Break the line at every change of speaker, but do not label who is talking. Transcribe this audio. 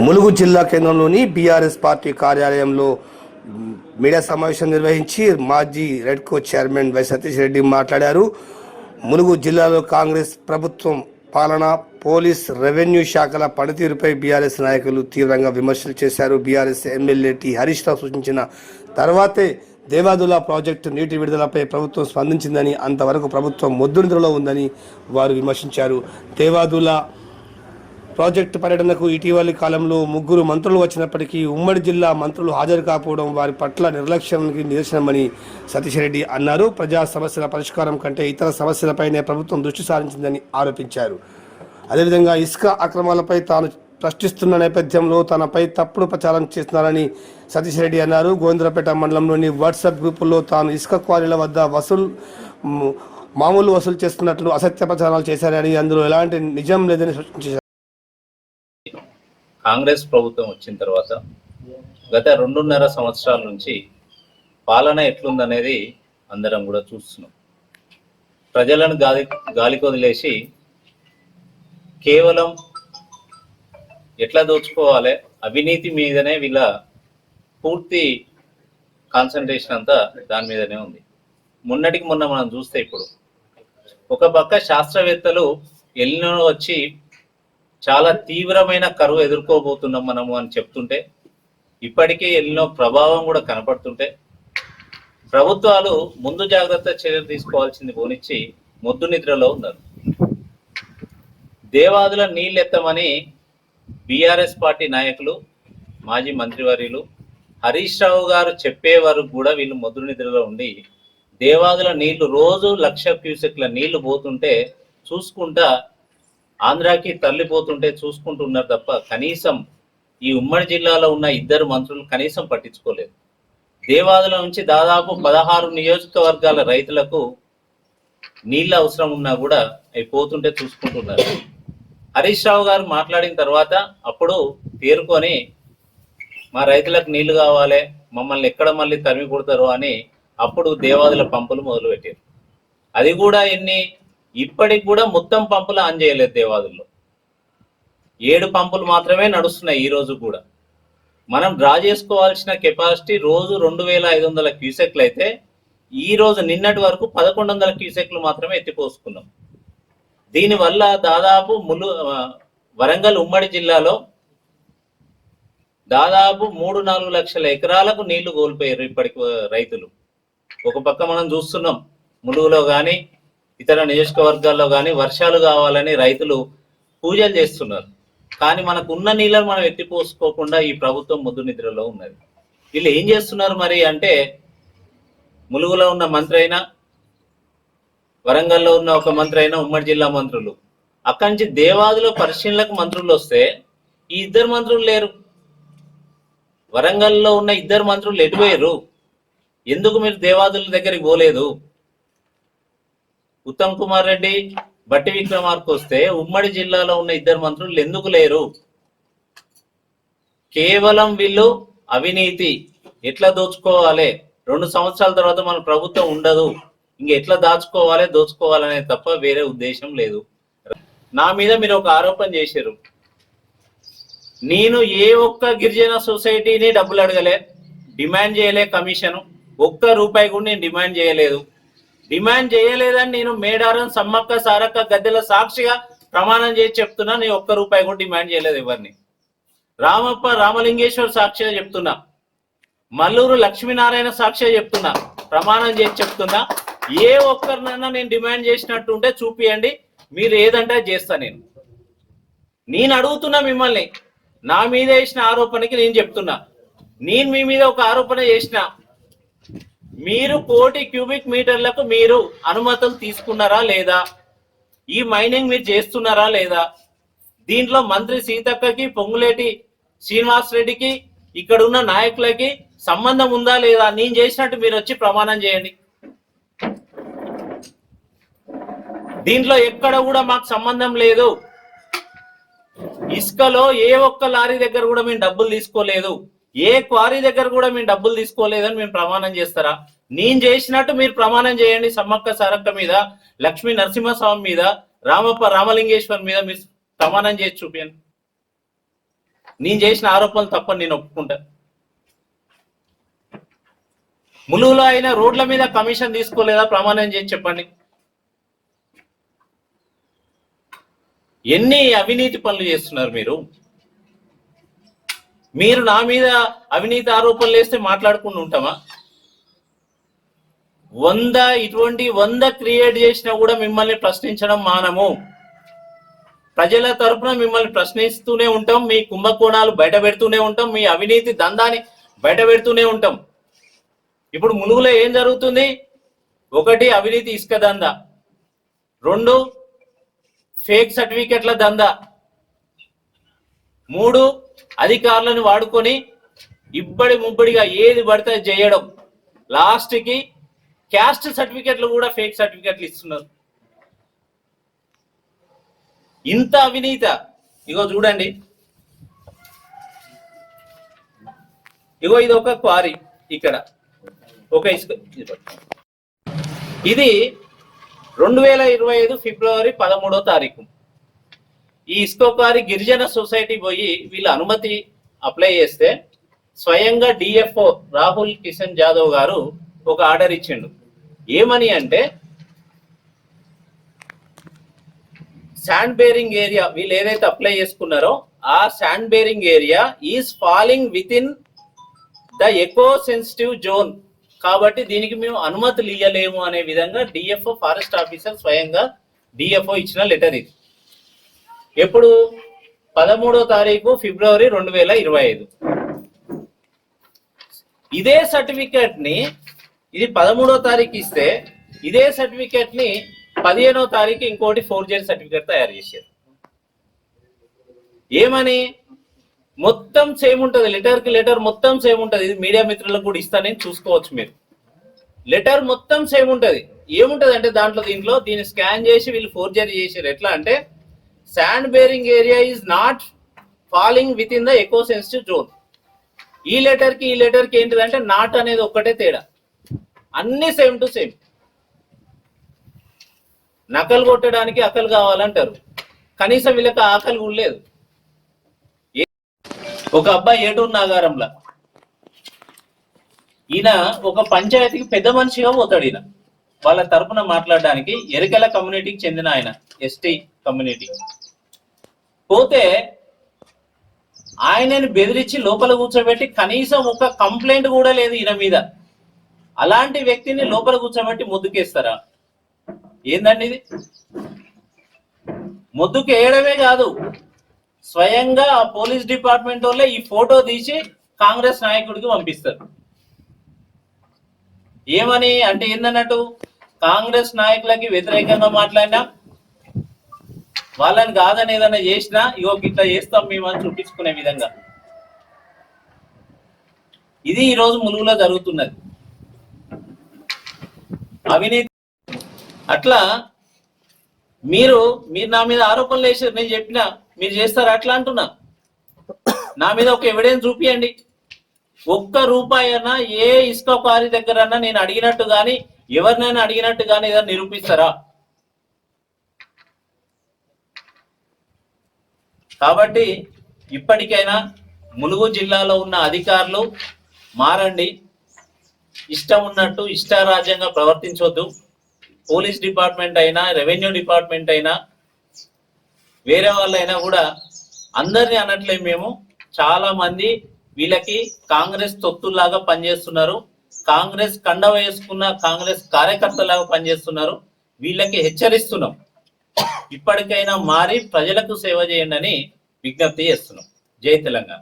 ములుగు జిల్లా కేంద్రంలోని BRS party కార్యాలయంలో మీడియా సమావేశం నిర్వహించి మాజీ రెడ్కో చైర్మన్ వై సతీష్ రెడ్డి మాట్లాడారు. ములుగు జిల్లాలో కాంగ్రెస్ ప్రభుత్వం పాలన, పోలీస్, రెవెన్యూ శాఖల పనితీరుపై బీఆర్ఎస్ నాయకులు తీవ్రంగా విమర్శలు చేశారు. BRS MLA T Harish Rao సూచించిన తర్వాతే దేవాదుల ప్రాజెక్టు నీటి విడుదలపై ప్రభుత్వం స్పందించిందని, అంతవరకు ప్రభుత్వం మొద్దునిద్రలో ఉందని వారు విమర్శించారు. దేవాదుల ప్రాజెక్టు పర్యటనకు ఇటీవలి కాలంలో 3 మంత్రులు వచ్చినప్పటికీ ఉమ్మడి జిల్లా మంత్రులు హాజరు కాకపోవడం వారి పట్ల నిర్లక్ష్యానికి నిదర్శనమని సతీష్ రెడ్డి అన్నారు. ప్రజా సమస్యల పరిష్కారం కంటే ఇతర సమస్యలపైనే ప్రభుత్వం దృష్టి సారించిందని ఆరోపించారు. అదేవిధంగా ఇసుక అక్రమాలపై తాను ప్రశ్నిస్తున్న నేపథ్యంలో తనపై తప్పుడు ప్రచారం చేస్తున్నారని సతీష్ రెడ్డి అన్నారు. గోవిందరావుపేట మండలంలోని వాట్సాప్ గ్రూపుల్లో తాను ఇసుక క్వారీల వద్ద మామూలు వసూలు చేస్తున్నట్లు అసత్య ప్రచారాలు చేశారని, అందులో ఎలాంటి నిజం లేదని సూచించారు.
కాంగ్రెస్ ప్రభుత్వం వచ్చిన తర్వాత గత 2.5 సంవత్సరాల నుంచి పాలన ఎట్లుందనేది అందరం కూడా చూస్తున్నాం. ప్రజలను గాలికి వదిలేసి కేవలం ఎట్లా దోచుకోవాలి, అవినీతి మీదనే వీళ్ళ పూర్తి కాన్సన్ట్రేషన్ అంతా దాని మీదనే ఉంది. మొన్నటికి మొన్న మనం చూస్తే ఇప్పుడు ఒక పక్క శాస్త్రవేత్తలు ఎల్నినో వచ్చి చాలా తీవ్రమైన కరువు ఎదుర్కోబోతున్నాం మనము అని చెప్తుంటే, ఇప్పటికే ఎల్నినో ప్రభావం కూడా కనపడుతుంటే ప్రభుత్వాలు ముందు జాగ్రత్త చర్యలు తీసుకోవాల్సింది పోనిచ్చి మొద్దు నిద్రలో ఉన్నారు. దేవాదుల నీళ్ళెత్తమని బీఆర్ఎస్ పార్టీ నాయకులు, మాజీ మంత్రివర్యులు హరీష్ రావు గారు చెప్పే వరకు కూడా వీళ్ళు మొద్దు నిద్రలో ఉండి దేవాదుల నీళ్లు రోజు 1,00,000 క్యూసెక్ల నీళ్లు పోతుంటే చూసుకుంటా, ఆంధ్రాకి తరలిపోతుంటే చూసుకుంటున్నారు తప్ప కనీసం ఈ ఉమ్మడి జిల్లాలో ఉన్న 2 మంత్రులు కనీసం పట్టించుకోలేదు. దేవాదుల నుంచి దాదాపు 16 నియోజకవర్గాల రైతులకు నీళ్ళ అవసరం ఉన్నా కూడా అవి పోతుంటే చూసుకుంటున్నారు. హరీష్ రావు గారు మాట్లాడిన తర్వాత అప్పుడు తేరుకొని మా రైతులకు నీళ్లు కావాలి, మమ్మల్ని ఎక్కడ మళ్ళీ తరిమి కొడతారు అని అప్పుడు దేవాదుల పంపులు మొదలుపెట్టారు. అది కూడా ఇప్పటికి కూడా మొత్తం పంపులు ఆన్ చేయలేదు. దేవాదుల్లో 7 పంపులు మాత్రమే నడుస్తున్నాయి. ఈ రోజు కూడా మనం డ్రా చేసుకోవాల్సిన కెపాసిటీ రోజు 2,500 క్యూసెక్లు అయితే ఈ రోజు నిన్నటి వరకు 1,100 క్యూసెక్లు మాత్రమే ఎత్తిపోసుకున్నాం. దీనివల్ల దాదాపు వరంగల్ ఉమ్మడి జిల్లాలో దాదాపు 3-4 లక్షల ఎకరాలకు నీళ్లు కోల్పోయారు ఇప్పటికి రైతులు. ఒక పక్క మనం చూస్తున్నాం ములుగులో కానీ ఇతర నియోజకవర్గాల్లో కానీ వర్షాలు కావాలని రైతులు పూజలు చేస్తున్నారు. కానీ మనకు ఉన్న నీళ్ళను మనం ఎత్తిపోసుకోకుండా ఈ ప్రభుత్వం ముద్దు నిద్రలో ఉన్నది. వీళ్ళు ఏం చేస్తున్నారు మరి అంటే, ములుగులో ఉన్న మంత్రి అయినా, వరంగల్లో ఉన్న ఒక మంత్రి అయినా, ఉమ్మడి జిల్లా మంత్రులు, అక్కడి నుంచి దేవాదుల పరిశీలనకు మంత్రులు వస్తే ఈ 2 మంత్రులు లేరు. వరంగల్లో ఉన్న 2 మంత్రులు ఎటుపోయారు? ఎందుకు మీరు దేవాదుల దగ్గరికి పోలేదు? ఉత్తమ్ కుమార్ రెడ్డి, బట్టి విక్రమార్క వస్తే ఉమ్మడి జిల్లాలో ఉన్న 2 మంత్రులు ఎందుకు లేరు? కేవలం వీళ్ళు అవినీతి ఎట్లా దోచుకోవాలి, 2 సంవత్సరాల తర్వాత మన ప్రభుత్వం ఉండదు, ఎట్లా దోచుకోవాలనే తప్ప వేరే ఉద్దేశం లేదు. నా మీద మీరు ఒక ఆరోపణ చేశారు. నేను ఏ ఒక్క గిరిజన సొసైటీని డబ్బులు అడగలే, డిమాండ్ చేయలే, కమిషన్ ₹1 కూడా నేను డిమాండ్ చేయలేదు. డిమాండ్ చేయలేదని నేను మేడారం, సమ్మక్క, సారక్క, గద్దెల సాక్షిగా ప్రమాణం చేసి చెప్తున్నా. నేను ₹1 కూడా డిమాండ్ చేయలేదు ఎవరిని. రామప్ప, రామలింగేశ్వర్ సాక్షిగా చెప్తున్నా, మల్లూరు లక్ష్మీనారాయణ సాక్షిగా చెప్తున్నా, ప్రమాణం చేసి చెప్తున్నా. ఏ ఒక్కరినైనా నేను డిమాండ్ చేసినట్టుంటే చూపియండి, మీరు ఏదంటే చేస్తా. నేను అడుగుతున్నా మిమ్మల్ని, నా మీద వేసిన ఆరోపణకి నేను చెప్తున్నా. నేను మీ మీద ఒక ఆరోపణ చేసిన, మీరు 1 కోటి క్యూబిక్ మీటర్లకు మీరు అనుమతులు తీసుకున్నారా లేదా? ఈ మైనింగ్ మీరు చేస్తున్నారా లేదా? దీంట్లో మంత్రి సీతక్కకి, పొంగులేటి శ్రీనివాస్ రెడ్డికి, ఇక్కడ ఉన్న నాయకులకి సంబంధం ఉందా లేదా? నేను చేసినట్టు మీరు వచ్చి ప్రమాణం చేయండి. దీంట్లో ఎక్కడ కూడా మాకు సంబంధం లేదు. ఇసుకలో ఏ ఒక్క లారీ దగ్గర కూడా మేము డబ్బులు తీసుకోలేదు, ఏ క్వారీ దగ్గర కూడా మేము డబ్బులు తీసుకోలేదని మేము ప్రమాణం చేస్తారా? నేను చేసినట్టు మీరు ప్రమాణం చేయండి. సమ్మక్క సారక్క మీద, లక్ష్మీ నరసింహస్వామి మీద, రామప్ప రామలింగేశ్వర్ మీద మీరు ప్రమాణం చేసి చూపించండి. నేను చేసిన ఆరోపణలు తప్పని నేను ఒప్పుకుంటా. ములుగులో అయినా రోడ్ల మీద కమిషన్ తీసుకోలేదా? ప్రమాణం చేసి చెప్పండి. ఎన్ని అవినీతి పనులు చేస్తున్నారు మీరు? మీరు నా మీద అవినీతి ఆరోపణలు వేస్తే మాట్లాడుకుంటూ ఉంటామా? 100 క్రియేట్ చేసినా కూడా మిమ్మల్ని ప్రశ్నించడం మానము. ప్రజల తరపున మిమ్మల్ని ప్రశ్నిస్తూనే ఉంటాం, మీ కుంభకోణాలు బయట పెడుతూనే ఉంటాం, మీ అవినీతి దందాన్ని బయట పెడుతూనే ఉంటాం. ఇప్పుడు ములుగులో ఏం జరుగుతుంది? 1 అవినీతి ఇసుక దందా, 2 ఫేక్ సర్టిఫికెట్ల దందా, 3 అధికారులను వాడుకొని ఇబ్బడి ముబ్బడిగా ఏది పడితే చేయడం, లాస్ట్ కి క్యాస్ట్ సర్టిఫికెట్లు కూడా ఫేక్ సర్టిఫికెట్లు ఇస్తున్నారు. ఇంత అవినీత. ఇగో చూడండి, ఇగో ఇది ఒక క్వారీ, ఇక్కడ ఒక ఇసుక, ఇది 2025 ఫిబ్రవరి 13వ తారీఖు. ఈ ఇసుక క్వారీ గిరిజన సొసైటీ పోయి వీళ్ళ అనుమతి అప్లై చేస్తే స్వయంగా డిఎఫ్ఓ రాహుల్ కిషన్ జాదవ్ గారు ఒక ఆర్డర్ ఇచ్చిండు. ఏమని అంటే, శాండ్ బేరింగ్ ఏరియా వీళ్ళు ఏదైతే అప్లై చేసుకున్నారో ఆ sand bearing area is falling with in the echo sensitive zone, కాబట్టి దీనికి మేము అనుమతులు ఇవ్వలేము అనే విధంగా డిఎఫ్ఓ ఫారెస్ట్ ఆఫీసర్ స్వయంగా డిఎఫ్ఓ ఇచ్చిన లెటర్ ఇది. ఎప్పుడు? 13వ తారీఖు ఫిబ్రవరి 2025. ఇదే సర్టిఫికేట్ ని, ఇది 13వ తారీఖు ఇస్తే ఇదే సర్టిఫికేట్ ని 15వ తారీఖు ఇంకోటి ఫోర్జరీ సర్టిఫికేట్ తయారు చేశారు. ఏమని? మొత్తం సేమ్ ఉంటుంది, లెటర్ కి లెటర్ మొత్తం సేమ్ ఉంటుంది. ఇది మీడియా మిత్రులకు కూడా ఇస్తానని చూసుకోవచ్చు మీరు. లెటర్ మొత్తం సేమ్ ఉంటుంది. ఏముంటది అంటే దీంట్లో దీన్ని స్కాన్ చేసి వీళ్ళు ఫోర్జరీ చేశారు. ఎట్లా అంటే, sand bearing area is not falling with in the echo sensitive zone. ఈ లెటర్ కి ఏంటిదంటే నాట్ అనేది ఒక్కటే తేడా, అన్ని సేమ్ టు సేమ్. నకలు కొట్టడానికి అకలు కావాలంటారు, కనీసం వీళ్ళకి ఆకలి కూడా లేదు. ఒక అబ్బాయి ఏటూరు నాగారంలో, ఈయన ఒక పంచాయతీకి పెద్ద మనిషిగా పోతాడు. ఈయన వాళ్ళ తరపున మాట్లాడడానికి ఎరికల కమ్యూనిటీకి చెందిన ఆయన, ఎస్టీ కమ్యూనిటీ పోతే ఆయనని బెదిరించి లోపల కూర్చోబెట్టి కనీసం ఒక కంప్లైంట్ కూడా లేదు ఈయన మీద. అలాంటి వ్యక్తిని లోపల కూర్చోబెట్టి ముద్దుకేస్తారా? ఏందండి ఇది? ముద్దుకు వేయడమే కాదు, స్వయంగా ఆ పోలీస్ డిపార్ట్మెంట్ వాళ్ళే ఈ ఫోటో తీసి కాంగ్రెస్ నాయకుడికి పంపిస్తారు. ఏమని అంటే ఏందన్నట్టు, కాంగ్రెస్ నాయకులకి వ్యతిరేకంగా మాట్లాడినా, వాళ్ళని కాదని ఏదైనా చేసినా ఇగో ఇట్లా చేస్తాం మేము అని చూపించుకునే విధంగా. ఇది ఈరోజు ములుగులో జరుగుతున్నది అవినీతి. అట్లా మీరు నా మీద ఆరోపణలు వేసారు, నేను చెప్పినా మీరు చేస్తారు అట్లా అంటున్నా. నా మీద ఒక ఎవిడెన్స్ చూపియండి. 1 రూపాయి అన్నా ఏ ఇసుక క్వారీ దగ్గరన్నా నేను అడిగినట్టు కానీ ఎవరినైనా అడిగినట్టు కానీ ఏదైనా నిరూపిస్తారా? కాబట్టి ఇప్పటికైనా ములుగు జిల్లాలో ఉన్న అధికారులు మారండి. ఇష్టం ఉన్నట్టు ఇష్టారాజ్యంగా ప్రవర్తించొద్దు. పోలీస్ డిపార్ట్మెంట్ అయినా, రెవెన్యూ డిపార్ట్మెంట్ అయినా, వేరే వాళ్ళైనా కూడా అందరినీ అనట్లే. మేము చాలా మంది వీళ్ళకి కాంగ్రెస్ తొత్తుల్లాగా పనిచేస్తున్నారు, కాంగ్రెస్ కండ వేసుకున్న కాంగ్రెస్ కార్యకర్తలాగా పనిచేస్తున్నారు. వీళ్ళకి హెచ్చరిస్తున్నాం, ఇప్పటికైనా మారి ప్రజలకు సేవ చేయండి అని విజ్ఞప్తి చేస్తున్నాం. జై తెలంగాణ.